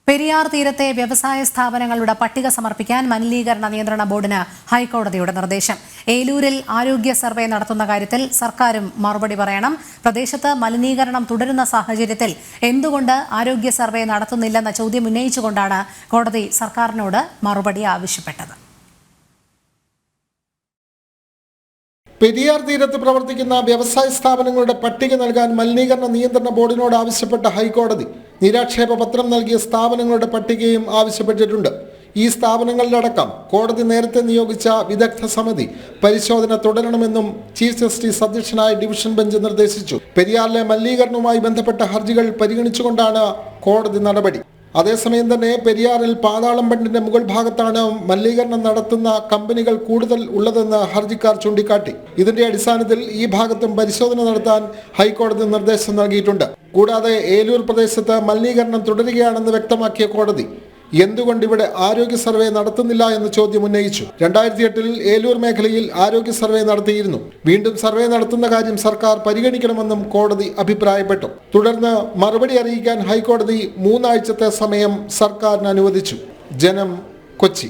പെരിയാർ തീരത്തെ വ്യവസായ സ്ഥാപനങ്ങളുടെ പട്ടിക സമർപ്പിക്കാൻ മലിനീകരണ നിയന്ത്രണ ബോർഡിന് ഹൈക്കോടതിയുടെ നിർദ്ദേശം. ഏലൂരിൽ ആരോഗ്യ സർവേ നടത്തുന്ന കാര്യത്തിൽ സർക്കാരും മറുപടി പറയണം. പ്രദേശത്ത് മലിനീകരണം തുടരുന്ന സാഹചര്യത്തിൽ എന്തുകൊണ്ട് ആരോഗ്യ സർവേ നടത്തുന്നില്ലെന്ന ചോദ്യം ഉന്നയിച്ചുകൊണ്ടാണ് കോടതി സർക്കാരിനോട് മറുപടി ആവശ്യപ്പെട്ടത്. പെരിയാർ തീരത്ത് പ്രവർത്തിക്കുന്ന വ്യവസായ സ്ഥാപനങ്ങളുടെ പട്ടിക നൽകാൻ മലിനീകരണ നിയന്ത്രണ ബോർഡിനോട് ആവശ്യപ്പെട്ട ഹൈക്കോടതി നിരാക്ഷേപ പത്രം നൽകിയ സ്ഥാപനങ്ങളുടെ പട്ടികയും ആവശ്യപ്പെട്ടിട്ടുണ്ട്. ഈ സ്ഥാപനങ്ങളിലടക്കം കോടതി നേരത്തെ നിയോഗിച്ച വിദഗ്ധ സമിതി പരിശോധന തുടരണമെന്നും ചീഫ് ജസ്റ്റിസ് അധ്യക്ഷനായ ഡിവിഷൻ ബെഞ്ച് നിർദ്ദേശിച്ചു. പെരിയാറിലെ മലിനീകരണവുമായി ബന്ധപ്പെട്ട ഹർജികൾ പരിഗണിച്ചുകൊണ്ടാണ് കോടതി നടപടി. അതേസമയം തന്നെ പെരിയാറിൽ പാതാളം ബണ്ടിന്റെ മുകൾ ഭാഗത്താണ് മലിനീകരണം നടത്തുന്ന കമ്പനികൾ കൂടുതൽ ഉള്ളതെന്ന് ഹർജിക്കാർ ചൂണ്ടിക്കാട്ടി. ഇതിന്റെ അടിസ്ഥാനത്തിൽ ഈ ഭാഗത്തും പരിശോധന നടത്താൻ ഹൈക്കോടതി നിർദ്ദേശം നൽകിയിട്ടുണ്ട്. കൂടാതെ ഏലൂർ പ്രദേശത്ത് മലിനീകരണം തുടരുകയാണെന്ന് വ്യക്തമാക്കിയ കോടതി എന്തുകൊണ്ട് ഇവിടെ ആരോഗ്യ സർവേ നടത്തുന്നില്ല എന്ന ചോദ്യം ഉന്നയിച്ചു. 2008 ഏലൂർ മേഖലയിൽ ആരോഗ്യ സർവേ നടത്തിയിരുന്നു. വീണ്ടും സർവേ നടത്തുന്ന കാര്യം സർക്കാർ പരിഗണിക്കണമെന്നും കോടതി അഭിപ്രായപ്പെട്ടു. തുടർന്ന് മറുപടി അറിയിക്കാൻ ഹൈക്കോടതി 3 ആഴ്ചത്തെ സമയം സർക്കാരിന് അനുവദിച്ചു. ജനം, കൊച്ചി.